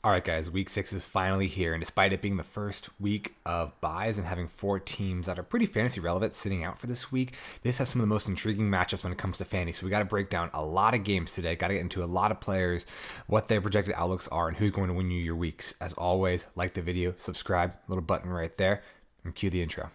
All right, guys, week 6 is finally here, and despite it being the first week of buys and having 4 teams that are pretty fantasy relevant sitting out for this week, this has some of the most intriguing matchups when it comes to fantasy. So we got to break down a lot of games today, got to get into a lot of players, what their projected outlooks are, and who's going to win you your weeks. As always, like the video, subscribe, little button right there, and cue the intro.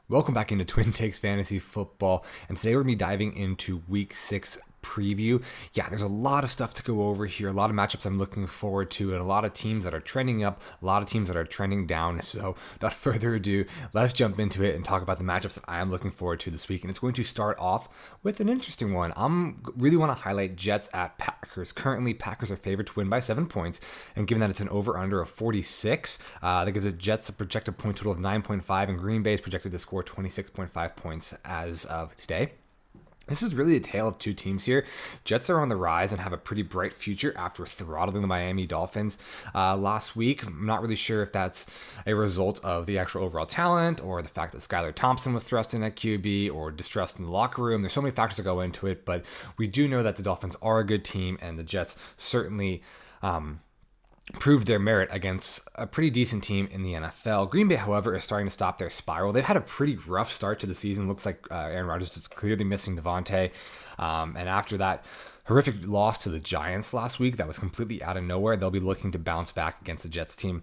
Welcome back into TwinTakes Fantasy Football, and today we're going to be diving into Week 6 preview. Yeah, there's a lot of stuff to go over here, a lot of matchups I'm looking forward to, and a lot of teams that are trending up, a lot of teams that are trending down. So without further ado, let's jump into it and talk about the matchups that I am looking forward to this week. And it's going to start off with an interesting one. Really want to highlight Jets at Packers. Currently, Packers are favored to win by 7 points, and given that it's an over-under of 46, that gives the Jets a projected point total of 9.5, and Green Bay is projected to score 26.5 points as of today. This is really a tale of two teams here. Jets are on the rise and have a pretty bright future after throttling the Miami Dolphins last week. I'm not really sure if that's a result of the actual overall talent or the fact that Skylar Thompson was thrust in at QB or distrust in the locker room. There's so many factors that go into it, but we do know that the Dolphins are a good team, and the Jets certainly proved their merit against a pretty decent team in the NFL. Green Bay, however, is starting to stop their spiral. They've had a pretty rough start to the season. Looks like Aaron Rodgers is clearly missing Devontae. And after that horrific loss to the Giants last week that was completely out of nowhere, they'll be looking to bounce back against the Jets team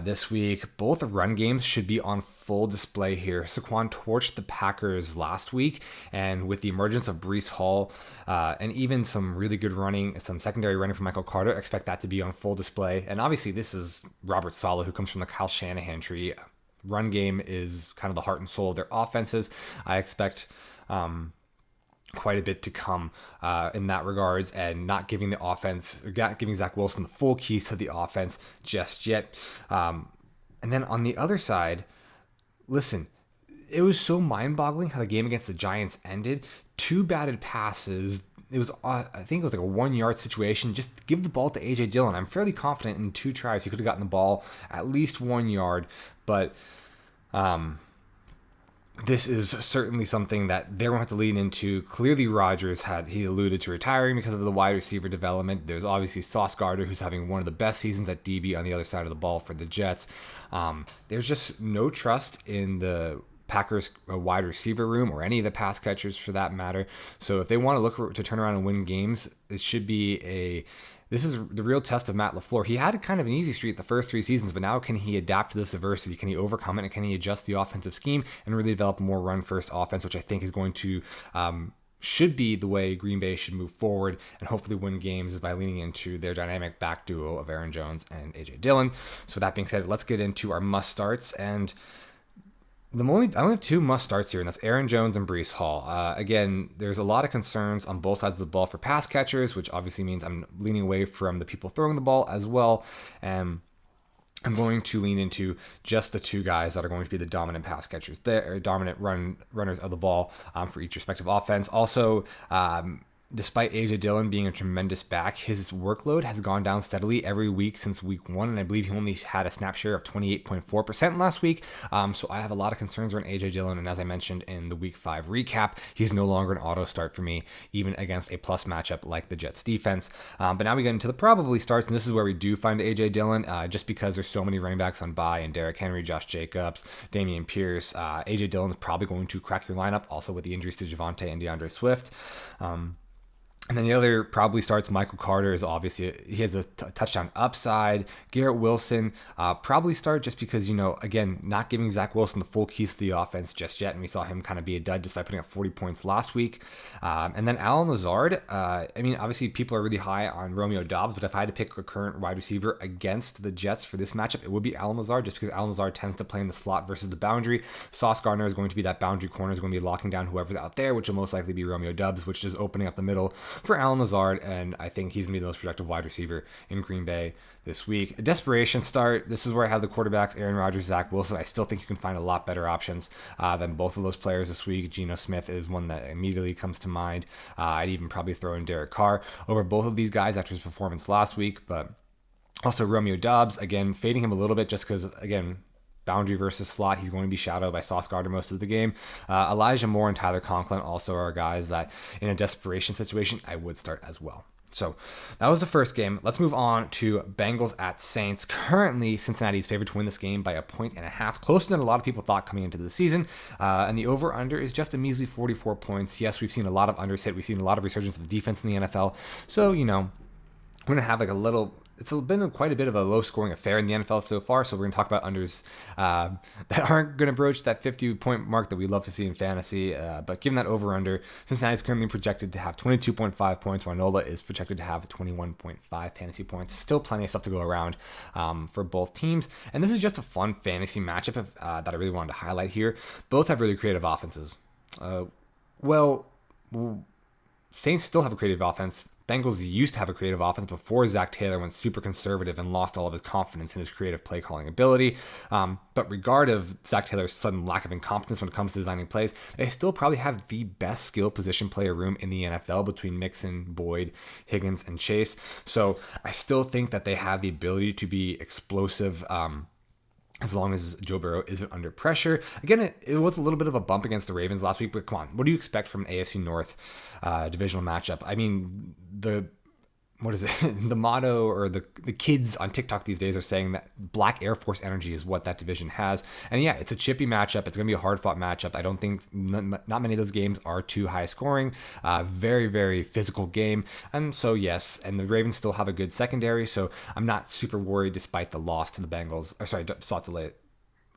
this week. Both run games should be on full display here. Saquon torched the Packers last week, and with the emergence of Breece Hall and even some really good running, some secondary running from Michael Carter, expect that to be on full display. And obviously this is Robert Saleh, who comes from the Kyle Shanahan tree. Run game is kind of the heart and soul of their offenses. I expect quite a bit to come in that regards, and not giving the offense, giving Zach Wilson the full keys to the offense just yet. And then on the other side, listen, it was so mind-boggling how the game against the Giants ended. 2 batted passes. It was, I think it was like a 1-yard situation. Just give the ball to A.J. Dillon. I'm fairly confident in 2 tries he could have gotten the ball at least 1 yard, but this is certainly something that they're going to have to lean into. Clearly, Rodgers he alluded to retiring because of the wide receiver development. There's obviously Sauce Gardner, who's having one of the best seasons at DB on the other side of the ball for the Jets. There's just no trust in the Packers wide receiver room or any of the pass catchers for that matter. So if they want to look to turn around and win games, it should be this is the real test of Matt LaFleur. He had kind of an easy streak the first 3 seasons, but now can he adapt to this adversity? Can he overcome it? And can he adjust the offensive scheme and really develop a more run-first offense, which I think is going to should be the way Green Bay should move forward and hopefully win games, is by leaning into their dynamic back duo of Aaron Jones and A.J. Dillon. So with that being said, let's get into our must-starts. And I only have 2 must-starts here, and that's Aaron Jones and Breece Hall. Again, there's a lot of concerns on both sides of the ball for pass catchers, which obviously means I'm leaning away from the people throwing the ball as well. And I'm going to lean into just the 2 guys that are going to be the dominant pass catchers, dominant runners of the ball for each respective offense. Also, despite A.J. Dillon being a tremendous back, his workload has gone down steadily every week since week 1, and I believe he only had a snap share of 28.4% last week. So I have a lot of concerns around A.J. Dillon, and as I mentioned in the week 5 recap, he's no longer an auto start for me, even against a plus matchup like the Jets defense. But now we get into the probably starts, and this is where we do find A.J. Dillon, just because there's so many running backs on bye, and Derrick Henry, Josh Jacobs, Dameon Pierce. A.J. Dillon is probably going to crack your lineup, also with the injuries to Javonte and DeAndre Swift. And then the other probably starts Michael Carter is obviously, he has a touchdown upside. Garrett Wilson probably start just because, again, not giving Zach Wilson the full keys to the offense just yet. And we saw him kind of be a dud despite putting up 40 points last week. And then Allen Lazard, obviously people are really high on Romeo Doubs, but if I had to pick a current wide receiver against the Jets for this matchup, it would be Allen Lazard, just because Allen Lazard tends to play in the slot versus the boundary. Sauce Gardner is going to be that boundary corner, is going to be locking down whoever's out there, which will most likely be Romeo Doubs, which is opening up the middle for Allen Lazard, and I think he's going to be the most productive wide receiver in Green Bay this week. A desperation start. This is where I have the quarterbacks, Aaron Rodgers, Zach Wilson. I still think you can find a lot better options than both of those players this week. Geno Smith is one that immediately comes to mind. I'd even probably throw in Derek Carr over both of these guys after his performance last week, but also Romeo Doubs, again, fading him a little bit just because, again, boundary versus slot, he's going to be shadowed by Sauce Gardner most of the game. Elijah Moore and Tyler Conklin also are guys that in a desperation situation I would start as well. So that was the first game. Let's move on to Bengals at Saints. Currently, Cincinnati is favored to win this game by 1.5, closer than a lot of people thought coming into the season. And the over-under is just a measly 44 points. Yes, we've seen a lot of unders hit. We've seen a lot of resurgence of defense in the NFL. So, we're going to have it's been quite a bit of a low-scoring affair in the NFL so far, so we're going to talk about unders that aren't going to broach that 50-point mark that we love to see in fantasy. But given that over-under, Cincinnati is currently projected to have 22.5 points, while Nola is projected to have 21.5 fantasy points. Still plenty of stuff to go around for both teams. And this is just a fun fantasy matchup that I really wanted to highlight here. Both have really creative offenses. Saints still have a creative offense. Bengals used to have a creative offense before Zach Taylor went super conservative and lost all of his confidence in his creative play calling ability. But regard of Zach Taylor's sudden lack of incompetence when it comes to designing plays, they still probably have the best skill position player room in the NFL between Mixon, Boyd, Higgins, and Chase. So I still think that they have the ability to be explosive as long as Joe Burrow isn't under pressure. Again, it was a little bit of a bump against the Ravens last week, but come on, what do you expect from an AFC North divisional matchup? I mean, the motto or the kids on TikTok these days are saying that Black Air Force energy is what that division has. And yeah, it's a chippy matchup. It's going to be a hard-fought matchup. I don't think not many of those games are too high scoring. Very, very physical game. And so, yes, and the Ravens still have a good secondary, so I'm not super worried despite the loss to the Bengals.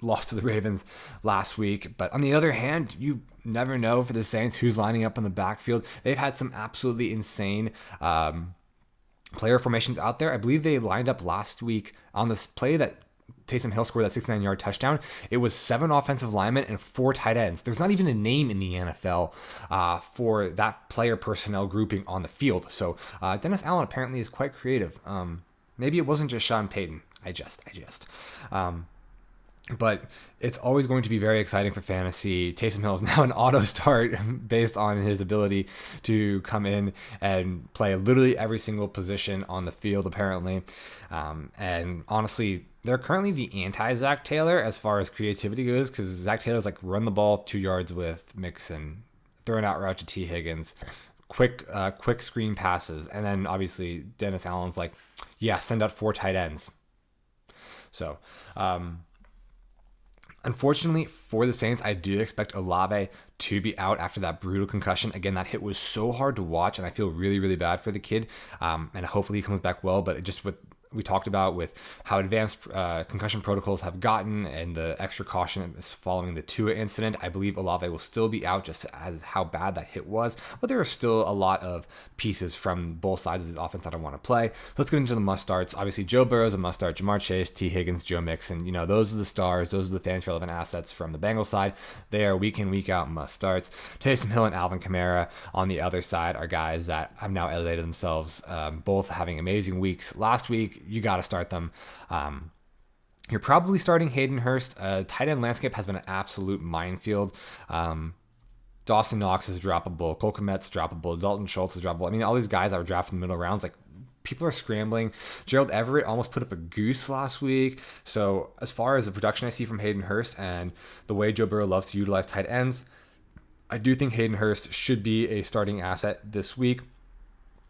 Lost to the Ravens last week. But on the other hand, you never know for the Saints who's lining up in the backfield. They've had some absolutely insane player formations out there. I believe they lined up last week on this play that Taysom Hill scored that 69-yard touchdown. It was 7 offensive linemen and 4 tight ends. There's not even a name in the NFL for that player personnel grouping on the field. So Dennis Allen apparently is quite creative. Maybe it wasn't just Sean Payton. I just. But it's always going to be very exciting for fantasy. Taysom Hill is now an auto start based on his ability to come in and play literally every single position on the field, apparently. And honestly, they're currently the anti-Zach Taylor as far as creativity goes, because Zach Taylor's like run the ball 2 yards with Mixon, throw an out route to T. Higgins, quick screen passes. And then obviously Dennis Allen's like, yeah, send out 4 tight ends. So, unfortunately for the Saints, I do expect Olave to be out after that brutal concussion. Again, that hit was so hard to watch, and I feel really, really bad for the kid. And hopefully he comes back well, but just with we talked about with how advanced concussion protocols have gotten and the extra caution following the Tua incident, I believe Olave will still be out just as how bad that hit was. But there are still a lot of pieces from both sides of the offense that I want to play. So let's get into the must-starts. Obviously, Joe Burrow is a must-start. Jamar Chase, T. Higgins, Joe Mixon. Those are the stars. Those are the fantasy-relevant assets from the Bengals side. They are week in, week out must-starts. Taysom Hill and Alvin Kamara on the other side are guys that have now elevated themselves, both having amazing weeks. Last week, you got to start them. You're probably starting Hayden Hurst. Tight end landscape has been an absolute minefield. Dawson Knox is droppable. Cole Kmet's droppable. Dalton Schultz is droppable. I mean, all these guys that were drafted in the middle rounds, like, people are scrambling. Gerald Everett almost put up a goose last week. So as far as the production I see from Hayden Hurst and the way Joe Burrow loves to utilize tight ends, I do think Hayden Hurst should be a starting asset this week.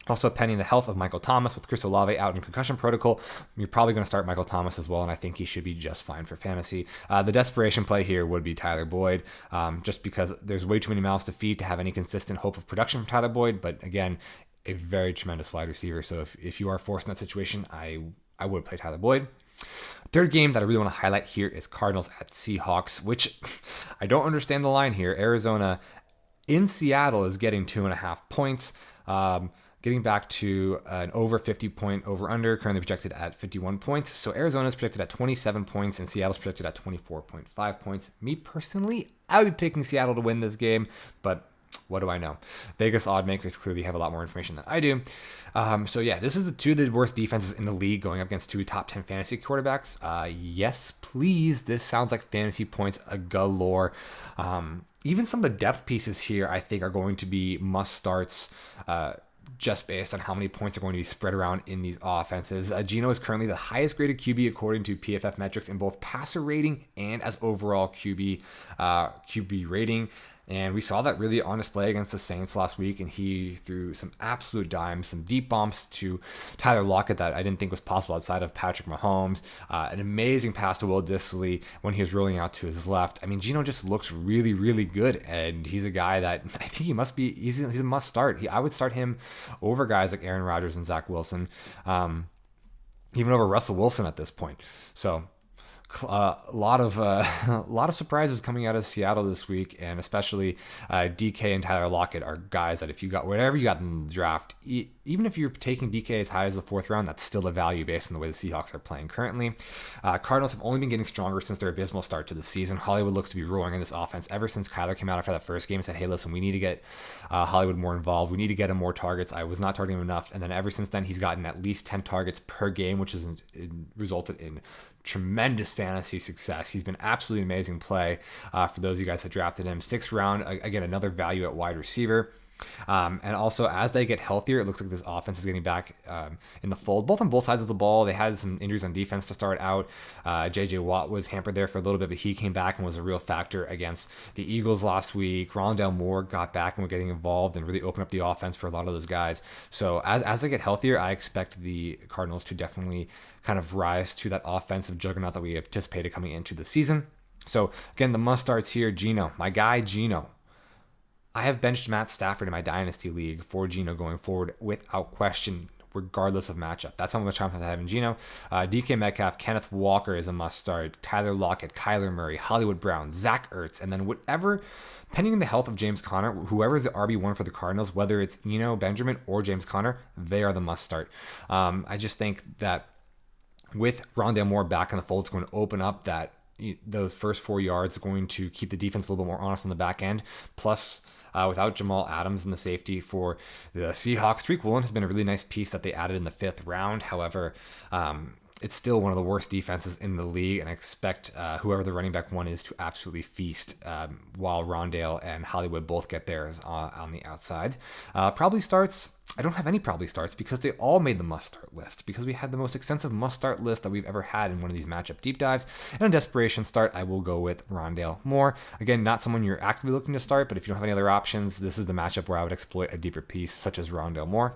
Also, pending the health of Michael Thomas with Chris Olave out in concussion protocol, you're probably going to start Michael Thomas as well, and I think he should be just fine for fantasy. The desperation play here would be Tyler Boyd, just because there's way too many mouths to feed to have any consistent hope of production from Tyler Boyd, but again, a very tremendous wide receiver, so if you are forced in that situation, I would play Tyler Boyd. Third game that I really want to highlight here is Cardinals at Seahawks, which I don't understand the line here. Arizona in Seattle is getting 2.5 points. Getting back to an over 50-point over-under, currently projected at 51 points. So Arizona is projected at 27 points, and Seattle's projected at 24.5 points. Me personally, I would be picking Seattle to win this game, but What do I know? Vegas odd makers clearly have a lot more information than I do. So yeah, this is the two of the worst defenses in the league going up against two top 10 fantasy quarterbacks. Yes, please. This sounds like fantasy points galore. Even some of the depth pieces here, I think, are going to be must starts. Just based on how many points are going to be spread around in these offenses. Geno is currently the highest graded QB according to PFF metrics in both passer rating and as overall QB rating. And we saw that really on display against the Saints last week, and he threw some absolute dimes, some deep bombs to Tyler Lockett that I didn't think was possible outside of Patrick Mahomes. An amazing pass to Will Dissly when he was rolling out to his left. I mean, Geno just looks really, really good, and he's a guy that I think he's a must start. I would start him over guys like Aaron Rodgers and Zach Wilson, even over Russell Wilson at this point. So a lot of surprises coming out of Seattle this week, and especially DK and Tyler Lockett are guys that if you got whatever you got in the draft, even if you're taking DK as high as the 4th round, that's still a value based on the way the Seahawks are playing currently. Cardinals have only been getting stronger since their abysmal start to the season. Hollywood looks to be rolling in this offense ever since Kyler came out after that first game and said, hey, listen, we need to get Hollywood more involved. We need to get him more targets. I was not targeting him enough. And then ever since then, he's gotten at least 10 targets per game, which has resulted in tremendous fantasy success. He's been absolutely amazing play for those of you guys that drafted him. 6th round, again, another value at wide receiver. And also, as they get healthier, it looks like this offense is getting back in the fold, both on both sides of the ball. They had some injuries on defense to start out. J.J. Watt was hampered there for a little bit, but he came back and was a real factor against the Eagles last week. Rondale Moore got back and was getting involved and really opened up the offense for a lot of those guys. So as they get healthier, I expect the Cardinals to definitely kind of rise to that offensive juggernaut that we anticipated coming into the season. So again, the must starts here. Geno, my guy Geno. I have benched Matt Stafford in my Dynasty League for Geno going forward without question, regardless of matchup. That's how much I'm having Geno. DK Metcalf, Kenneth Walker is a must start. Tyler Lockett, Kyler Murray, Hollywood Brown, Zach Ertz, and then whatever, pending the health of James Conner, whoever is the RB1 for the Cardinals, whether it's Eno Benjamin or James Conner, they are the must start. I just think that with Rondale Moore back in the fold, it's going to open up those first 4 yards, going to keep the defense a little bit more honest on the back end. Plus, without Jamal Adams in the safety for the Seahawks, Tariq Woolen has been a really nice piece that they added in the 5th round. However, it's still one of the worst defenses in the league, and I expect whoever the running back one is to absolutely feast while Rondale and Hollywood both get theirs on the outside. Probably starts. I don't have any probably starts because they all made the must-start list, because we had the most extensive must-start list that we've ever had in one of these matchup deep dives. And a desperation start, I will go with Rondale Moore. Again, not someone you're actively looking to start, but if you don't have any other options, this is the matchup where I would exploit a deeper piece such as Rondale Moore.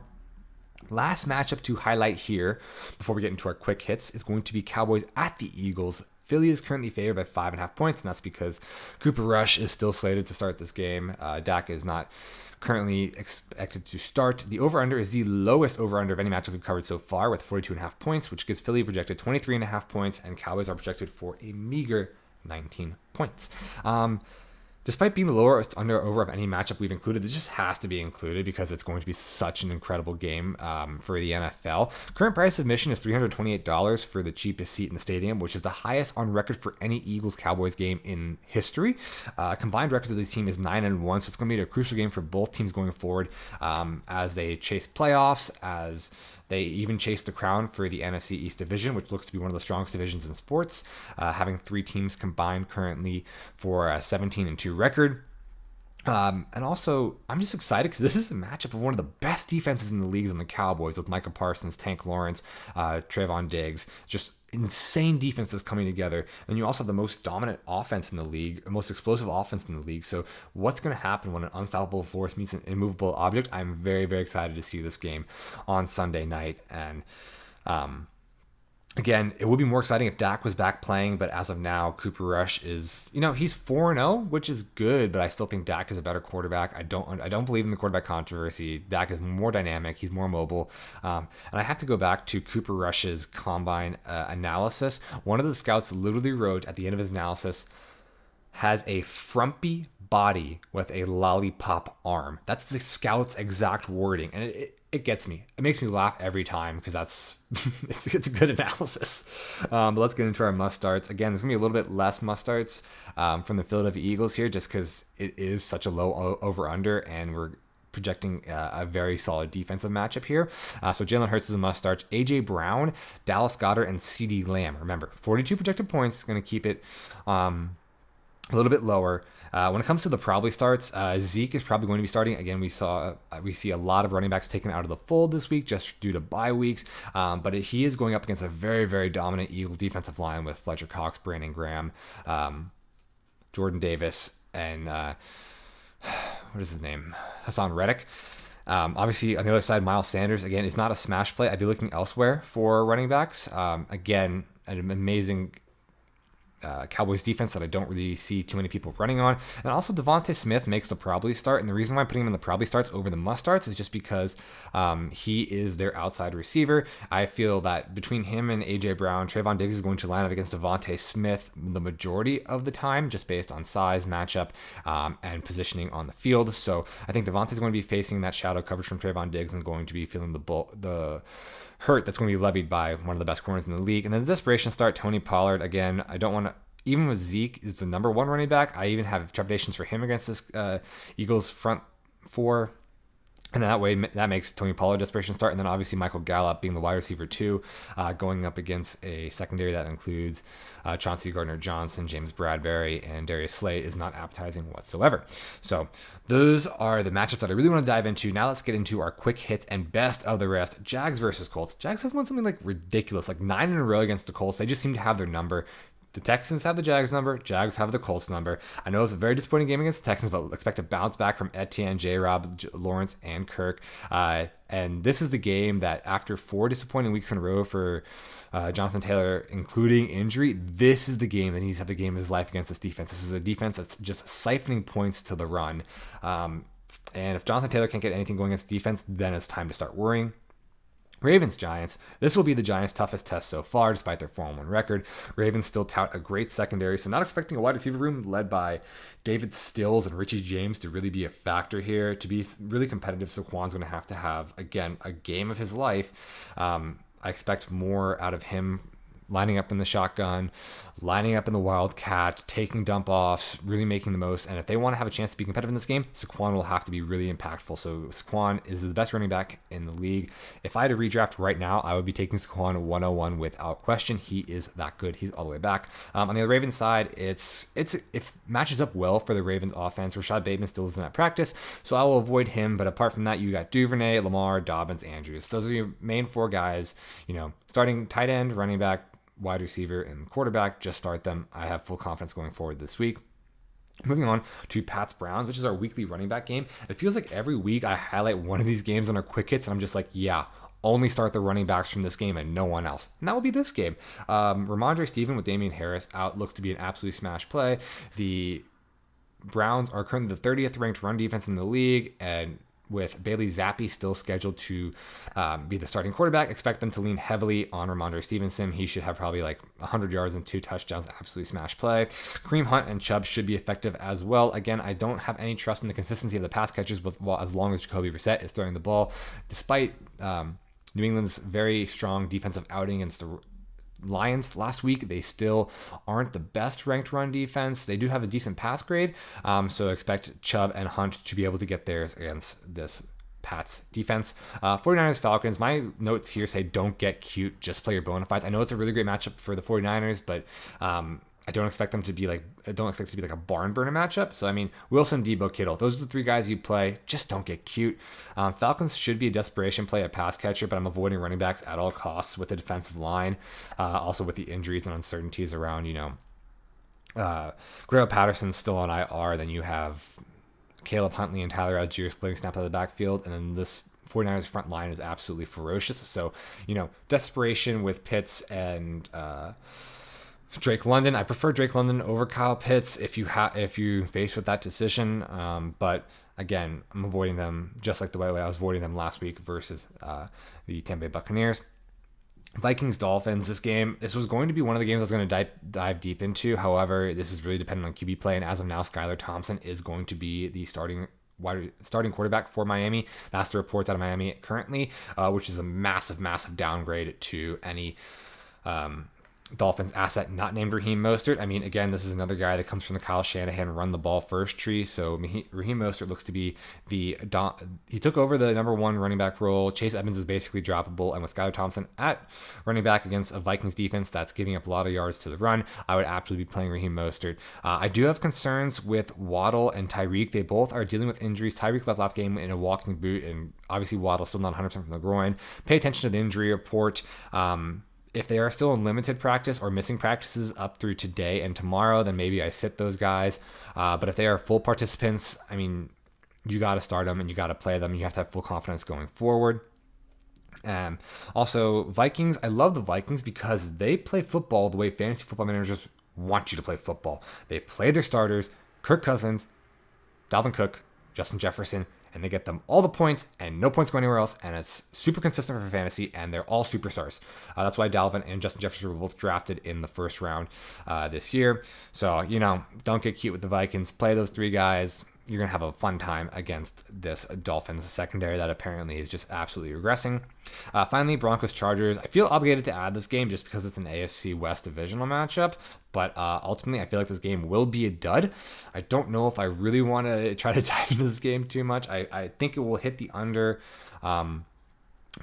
Last matchup to highlight here before we get into our quick hits is going to be Cowboys at the Eagles. Philly is currently favored by 5.5 points, and that's because Cooper Rush is still slated to start this game. Dak is not currently expected to start. The over-under is the lowest over-under of any matchup we've covered so far, with 42.5 points, which gives Philly projected 23.5 points, and Cowboys are projected for a meager 19 points. Despite being the lowest under over of any matchup we've included, this just has to be included because it's going to be such an incredible game for the NFL. Current price of admission is $328 for the cheapest seat in the stadium, which is the highest on record for any Eagles-Cowboys game in history. Combined record of the team is 9-1, so it's going to be a crucial game for both teams going forward as they chase playoffs, as they even chase the crown for the NFC East Division, which looks to be one of the strongest divisions in sports, having 3 teams combined currently for a 17-2 record. And also, I'm just excited because this is a matchup of one of the best defenses in the leagues in the Cowboys, with Micah Parsons, Tank Lawrence, Trayvon Diggs, just insane defenses coming together. And you also have the most dominant offense in the league, most explosive offense in the league. So what's going to happen when an unstoppable force meets an immovable object? I'm very, very excited to see this game on Sunday night. And again, it would be more exciting if Dak was back playing, but as of now, Cooper Rush is, he's 4-0, which is good, but I still think Dak is a better quarterback. I don't believe in the quarterback controversy. Dak is more dynamic. He's more mobile. And I have to go back to Cooper Rush's combine analysis. One of the scouts literally wrote at the end of his analysis, has a frumpy body with a lollipop arm. That's the scout's exact wording. And it it gets me. It makes me laugh every time because that's it's a good analysis. But let's get into our must starts. Again, there's gonna be a little bit less must starts from the Philadelphia Eagles here, just because it is such a low over under, and we're projecting a very solid defensive matchup here. So Jalen Hurts is a must start. AJ Brown, Dallas Goedert, and CeeDee Lamb. Remember, 42 projected points. Going to keep it a little bit lower. When it comes to the probably starts, Zeke is probably going to be starting. Again, we see a lot of running backs taken out of the fold this week just due to bye weeks. But he is going up against a very, very dominant Eagles defensive line with Fletcher Cox, Brandon Graham, Jordan Davis, and what is his name? Hassan Reddick. Obviously, on the other side, Miles Sanders, again, is not a smash play. I'd be looking elsewhere for running backs. Again, an amazing Cowboys defense that I don't really see too many people running on. And also Devontae Smith makes the probably start. And the reason why I'm putting him in the probably starts over the must starts is just because he is their outside receiver. I feel that between him and AJ Brown, Trayvon Diggs is going to line up against Devontae Smith the majority of the time, just based on size, matchup, and positioning on the field. So I think Devontae's going to be facing that shadow coverage from Trayvon Diggs and going to be feeling the hurt that's going to be levied by one of the best corners in the league. And then the desperation start, Tony Pollard. Again, I don't want to, even with Zeke is the number one running back, I even have trepidations for him against this Eagles front four. And that way, that makes Tony Pollard desperation start. And then obviously Michael Gallup being the wide receiver too, going up against a secondary that includes Chauncey Gardner-Johnson, James Bradbury, and Darius Slay is not appetizing whatsoever. So those are the matchups that I really want to dive into. Now let's get into our quick hits and best of the rest. Jags versus Colts. Jags have won something like ridiculous, like 9 in a row against the Colts. They just seem to have their number. The Texans have the Jags number. Jags have the Colts number. I know it's a very disappointing game against the Texans, but expect a bounce back from Etienne, J-Rob, Lawrence, and Kirk. And this is the game that after 4 disappointing weeks in a row for Jonathan Taylor, including injury, this is the game that needs to have the game of his life against this defense. This is a defense that's just siphoning points to the run. And if Jonathan Taylor can't get anything going against defense, then it's time to start worrying. Ravens Giants. This will be the Giants' toughest test so far, despite their 4-1 record. Ravens still tout a great secondary, so not expecting a wide receiver room led by David Stills and Richie James to really be a factor here. To be really competitive, Saquon's going to have, again, a game of his life. I expect more out of him lining up in the shotgun, lining up in the wildcat, taking dump offs, really making the most. And if they want to have a chance to be competitive in this game, Saquon will have to be really impactful. So Saquon is the best running back in the league. If I had to redraft right now, I would be taking Saquon 101 without question. He is that good. He's all the way back. On the Ravens side, it matches up well for the Ravens offense. Rashad Bateman still isn't at practice, so I will avoid him. But apart from that, you got Duvernay, Lamar, Dobbins, Andrews. Those are your main 4 guys. Starting tight end, running back, wide receiver, and quarterback. Just start them. I have full confidence going forward this week. Moving on to Pats Browns, which is our weekly running back game. It feels like every week I highlight one of these games on our quick hits, and I'm just like, yeah, only start the running backs from this game and no one else. And that will be this game. Ramondre Stevenson with Damian Harris out looks to be an absolute smash play. The Browns are currently the 30th ranked run defense in the league, and with Bailey Zappi still scheduled to be the starting quarterback, expect them to lean heavily on Ramondre Stevenson. He should have probably like 100 yards and 2 touchdowns. Absolutely smash play. Kareem Hunt and Chubb should be effective as well. Again, I don't have any trust in the consistency of the pass catchers as long as Jacoby Brissett is throwing the ball. Despite New England's very strong defensive outing against the Lions last week, they still aren't the best ranked run defense. They do have a decent pass grade, so expect Chubb and Hunt to be able to get theirs against this Pats defense. 49ers Falcons. My notes here say don't get cute, just play your bona fides. I know it's a really great matchup for the 49ers, but I don't expect it to be like a barn burner matchup. So I mean, Wilson, Debo, Kittle, those are the 3 guys you play. Just don't get cute. Falcons should be a desperation play at pass catcher, but I'm avoiding running backs at all costs with the defensive line. Also with the injuries and uncertainties around, Cordarrelle Patterson's still on IR. Then you have Caleb Huntley and Tyler Algier splitting snaps out of the backfield, and then this 49ers front line is absolutely ferocious. So desperation with Pitts and Drake London. I prefer Drake London over Kyle Pitts if you face with that decision. But again, I'm avoiding them just like the way I was avoiding them last week versus the Tampa Bay Buccaneers. Vikings Dolphins. This was going to be one of the games I was going to dive deep into. However, this is really dependent on QB play, and as of now, Skylar Thompson is going to be the starting starting quarterback for Miami. That's the reports out of Miami currently, which is a massive, massive downgrade to any Dolphins asset not named Raheem Mostert. I mean, again, this is another guy that comes from the Kyle Shanahan run the ball first tree. So Raheem Mostert looks to be he took over the number one running back role. Chase Edmonds is basically droppable. And with Skylar Thompson at running back against a Vikings defense that's giving up a lot of yards to the run, I would absolutely be playing Raheem Mostert. I do have concerns with Waddle and Tyreek. They both are dealing with injuries. Tyreek left last game in a walking boot, and obviously Waddle still not 100% from the groin. Pay attention to the injury report. If they are still in limited practice or missing practices up through today and tomorrow, then maybe I sit those guys. But if they are full participants, I mean, you got to start them and you got to play them. You have to have full confidence going forward. Also, Vikings. I love the Vikings because they play football the way fantasy football managers want you to play football. They play their starters, Kirk Cousins, Dalvin Cook, Justin Jefferson, and they get them all the points and no points go anywhere else, and it's super consistent for fantasy, and they're all superstars. That's why Dalvin and Justin Jefferson were both drafted in the first round this year. So, don't get cute with the Vikings. Play those three guys. You're going to have a fun time against this Dolphins secondary that apparently is just absolutely regressing. Finally, Broncos-Chargers. I feel obligated to add this game just because it's an AFC West divisional matchup, but ultimately I feel like this game will be a dud. I don't know if I really want to try to dive into this game too much. I think it will hit the under, but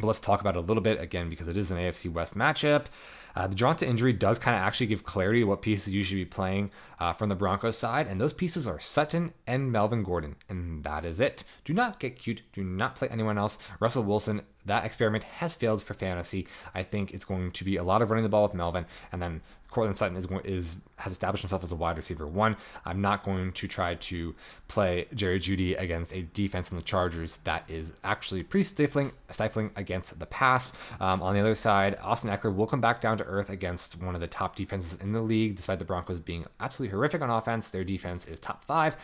let's talk about it a little bit again because it is an AFC West matchup. The Jonta injury does kind of actually give clarity to what pieces you should be playing from the Broncos side, and those pieces are Sutton and Melvin Gordon, and that is it. Do not get cute. Do not play anyone else. Russell Wilson, that experiment has failed for fantasy. I think it's going to be a lot of running the ball with Melvin, and then Cortland Sutton has established himself as a wide receiver one. I'm not going to try to play Jerry Jeudy against a defense in the Chargers that is actually pretty stifling against the pass. On the other side, Austin Eckler will come back down to earth against one of the top defenses in the league, despite the Broncos being absolutely horrific on offense. Their defense is top 5.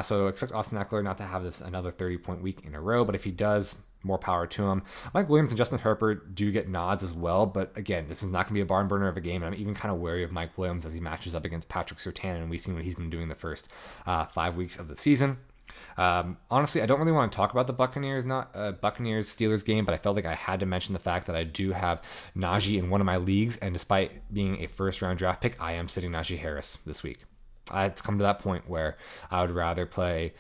So expect Austin Eckler not to have this another 30-point week in a row, but if he does, more power to him. Mike Williams and Justin Herbert do get nods as well, but again, this is not going to be a barn burner of a game, and I'm even kind of wary of Mike Williams as he matches up against Patrick Surtain, and we've seen what he's been doing the first 5 weeks of the season. Honestly, I don't really want to talk about the Steelers game, but I felt like I had to mention the fact that I do have Najee in one of my leagues, and despite being a first-round draft pick, I am sitting Najee Harris this week. It's come to that point where I would rather play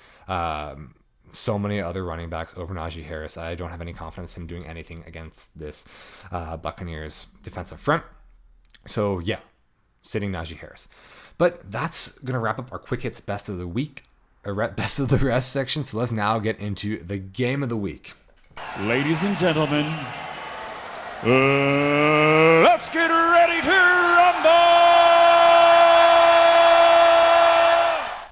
so many other running backs over Najee Harris. I don't have any confidence in doing anything against this Buccaneers defensive front. So yeah, sitting Najee Harris. But that's going to wrap up our quick hits best of the week, or best of the rest section. So let's now get into the game of the week. Ladies and gentlemen, let's get ready to rumble!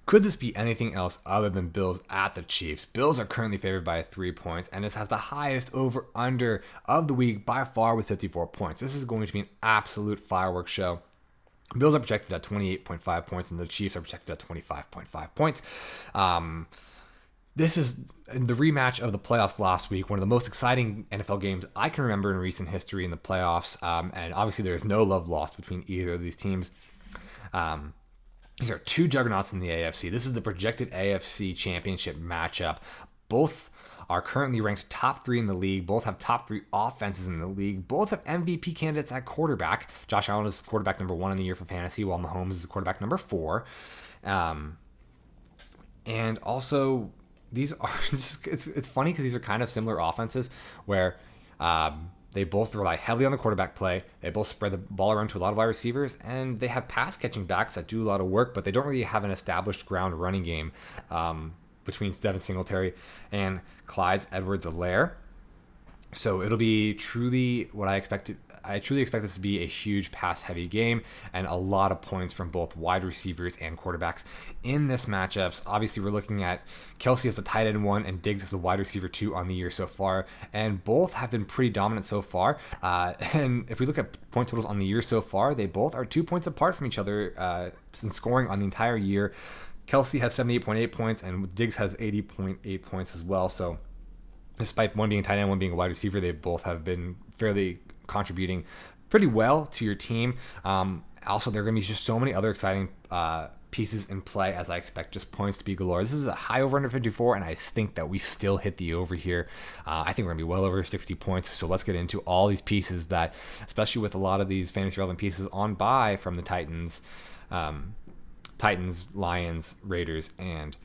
Could this be anything else other than Bills at the Chiefs? Bills are currently favored by 3 points, and this has the highest over-under of the week by far with 54 points. This is going to be an absolute fireworks show. Bills are projected at 28.5 points, and the Chiefs are projected at 25.5 points. This is the rematch of the playoffs last week, one of the most exciting NFL games I can remember in recent history in the playoffs, and obviously there's no love lost between either of these teams. These are two juggernauts in the AFC. This is the projected AFC championship matchup. Both are currently ranked top 3 in the league. Both have top 3 offenses in the league. Both have MVP candidates at quarterback. Josh Allen is quarterback number 1 in the year for fantasy, while Mahomes is quarterback number 4. And also, these are it's funny because these are kind of similar offenses where they both rely heavily on the quarterback play. They both spread the ball around to a lot of wide receivers, and they have pass catching backs that do a lot of work, but they don't really have an established ground running game between Devin Singletary and Clyde Edwards-Helaire. So it'll be truly what I expected. I truly expect this to be a huge pass-heavy game and a lot of points from both wide receivers and quarterbacks in this matchup. Obviously, we're looking at Kelsey as the tight end 1 and Diggs as the wide receiver 2 on the year so far, and both have been pretty dominant so far. And if we look at point totals on the year so far, they both are 2 points apart from each other in scoring on the entire year. Kelsey has 78.8 points, and Diggs has 80.8 points as well. So despite one being a tight end, one being a wide receiver, they both have been fairly contributing pretty well to your team. Also, there are going to be just so many other exciting pieces in play as I expect just points to be galore. This is a high over under 54, and I think that we still hit the over here. I think we're going to be well over 60 points. So let's get into all these pieces that, especially with a lot of these fantasy relevant pieces on bye from the Titans, Lions, Raiders, and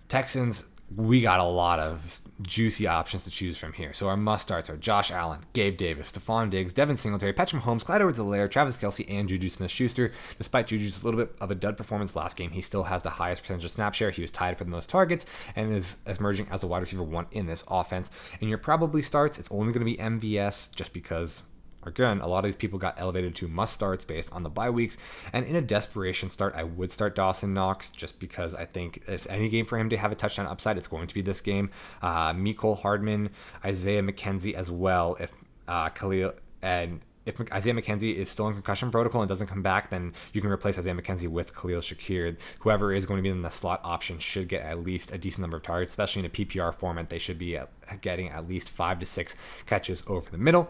Texans. We got a lot of juicy options to choose from here. So our must-starts are Josh Allen, Gabe Davis, Stephon Diggs, Devin Singletary, Patrick Mahomes, Clyde Edwards-Helaire, Travis Kelce, and Juju Smith-Schuster. Despite Juju's a little bit of a dud performance last game, he still has the highest percentage of snap share. He was tied for the most targets and is emerging as a wide receiver 1 in this offense. In your probably starts, it's only going to be MVS just because, again, a lot of these people got elevated to must starts based on the bye weeks. And in a desperation start, I would start Dawson Knox just because I think if any game for him to have a touchdown upside, it's going to be this game. Mecole Hardman, Isaiah McKenzie as well. If Isaiah McKenzie is still in concussion protocol and doesn't come back, then you can replace Isaiah McKenzie with Khalil Shakir. Whoever is going to be in the slot option should get at least a decent number of targets, especially in a PPR format. They should be getting at least 5 to 6 catches over the middle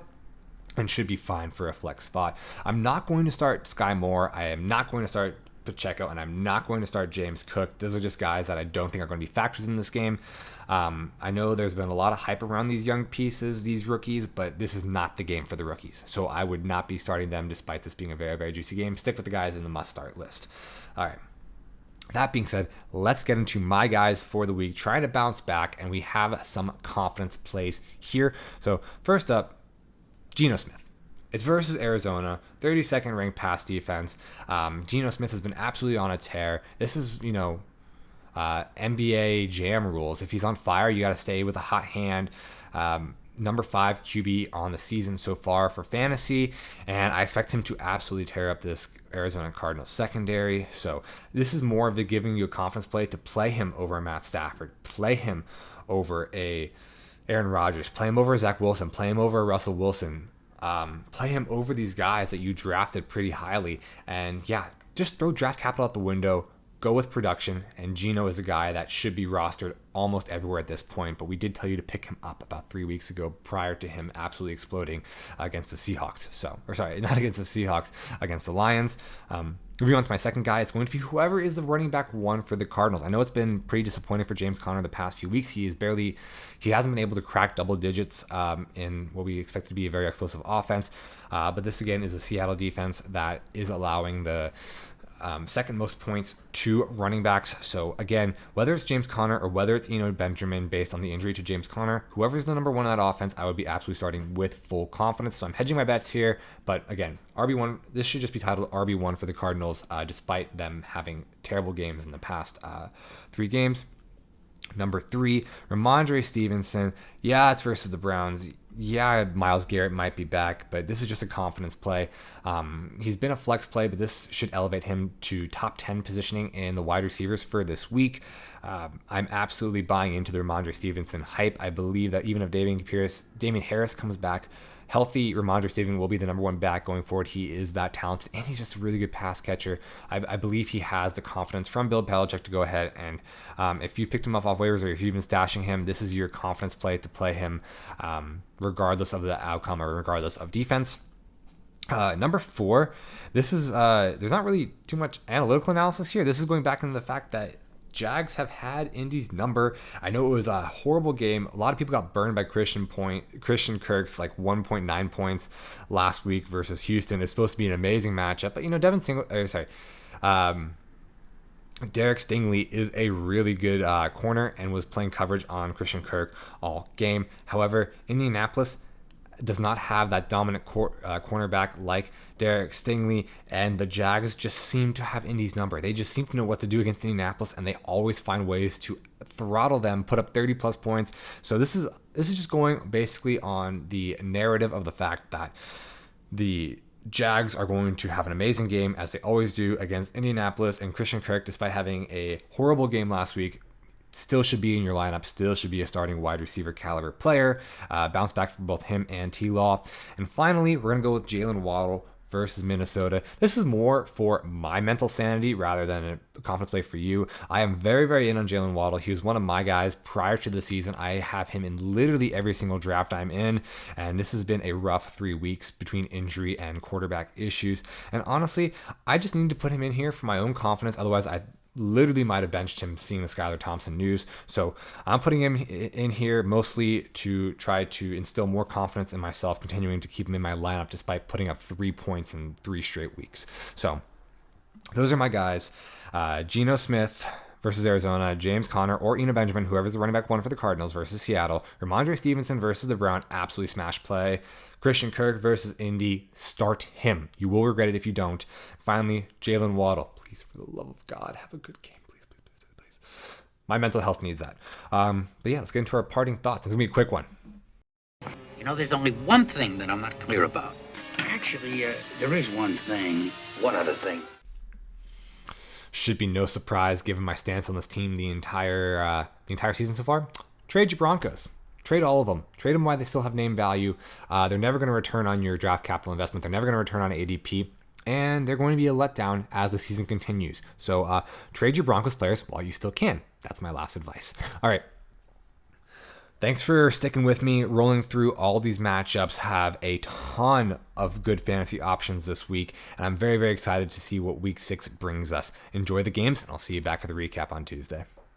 and should be fine for a flex spot. I'm not going to start Sky Moore. I am not going to start Pacheco, and I'm not going to start James Cook. Those are just guys that I don't think are going to be factors in this game. I know there's been a lot of hype around these young pieces, these rookies, but this is not the game for the rookies. So I would not be starting them despite this being a very, very juicy game. Stick with the guys in the must-start list. All right. That being said, let's get into my guys for the week, trying to bounce back, and we have some confidence plays here. So first up, Geno Smith. It's versus Arizona, 32nd ranked pass defense. Geno Smith has been absolutely on a tear. This is, NBA jam rules. If he's on fire, you got to stay with a hot hand. Number 5 QB on the season so far for fantasy, and I expect him to absolutely tear up this Arizona Cardinals secondary. So this is more of the giving you a confidence play to play him over Matt Stafford, play him over Aaron Rodgers, play him over Zach Wilson, play him over Russell Wilson, play him over these guys that you drafted pretty highly. And yeah, just throw draft capital out the window, go with production. And Geno is a guy that should be rostered almost everywhere at this point, but we did tell you to pick him up about 3 weeks ago prior to him absolutely exploding against the Seahawks. Not against the Seahawks, against the Lions. Moving on to my second guy, it's going to be whoever is the running back 1 for the Cardinals. I know it's been pretty disappointing for James Conner the past few weeks. He hasn't been able to crack double digits in what we expect to be a very explosive offense. But this again is a Seattle defense that is allowing the second most points to running backs. So again, whether it's James Conner or whether it's Eno Benjamin based on the injury to James Conner, whoever's the number 1 in that offense, I would be absolutely starting with full confidence. So I'm hedging my bets here. But again, RB1, this should just be titled RB1 for the Cardinals, despite them having terrible games in the past 3 games. Number 3, Ramondre Stevenson. Yeah, it's versus the Browns. Yeah, Myles Garrett might be back, but this is just a confidence play. He's been a flex play, but this should elevate him to top 10 positioning in the wide receivers for this week. I'm absolutely buying into the Ramondre Stevenson hype. I believe that even if Damian Harris comes back healthy, Ramondre Stevenson will be the number 1 back going forward. He is that talented, and he's just a really good pass catcher. I believe he has the confidence from Bill Belichick to go ahead, and if you picked him up off waivers or if you've been stashing him, this is your confidence play to play him regardless of the outcome or regardless of defense. Number 4, this is there's not really too much analytical analysis here. This is going back into the fact that Jags have had Indy's number. I know it was a horrible game. A lot of people got burned by Christian Kirk's like 1.9 points last week versus Houston. It's supposed to be an amazing matchup, but Derek Stingley is a really good corner and was playing coverage on Christian Kirk all game. However, Indianapolis does not have that dominant cornerback like Derek Stingley, and the Jags just seem to have Indy's number. They just seem to know what to do against Indianapolis, and they always find ways to throttle them, put up 30 plus points. So this is just going basically on the narrative of the fact that the Jags are going to have an amazing game, as they always do against Indianapolis, and Christian Kirk, despite having a horrible game last week, still should be in your lineup, still should be a starting wide receiver caliber player. Bounce back for both him and T-Law. And finally, we're going to go with Jalen Waddle versus Minnesota. This is more for my mental sanity rather than a confidence play for you. I am very, very in on Jalen Waddle. He was one of my guys prior to the season. I have him in literally every single draft I'm in, and this has been a rough 3 weeks between injury and quarterback issues. And honestly, I just need to put him in here for my own confidence. Otherwise, literally might have benched him seeing the Skylar Thompson news. So I'm putting him in here mostly to try to instill more confidence in myself, continuing to keep him in my lineup despite putting up 3 points in 3 straight weeks. So those are my guys. Geno Smith versus Arizona, James Conner or Eno Benjamin, whoever's the running back one for the Cardinals versus Seattle, Ramondre Stevenson versus the Browns, absolutely smash play. Christian Kirk versus Indy, start him. You will regret it if you don't. Finally, Jalen Waddle. Please, for the love of God, have a good game. Please, please, please, please. My mental health needs that. But yeah, let's get into our parting thoughts. It's going to be a quick one. You know, there's only one thing that I'm not clear about. Actually, there is one thing. What other thing? Should be no surprise given my stance on this team the entire season so far. Trade your Broncos. Trade all of them. Trade them while they still have name value. They're never going to return on your draft capital investment. They're never going to return on ADP. And they're going to be a letdown as the season continues. So trade your Broncos players while you still can. That's my last advice. All right. Thanks for sticking with me, rolling through all these matchups. Have a ton of good fantasy options this week. And I'm very, very excited to see what week 6 brings us. Enjoy the games, and I'll see you back for the recap on Tuesday.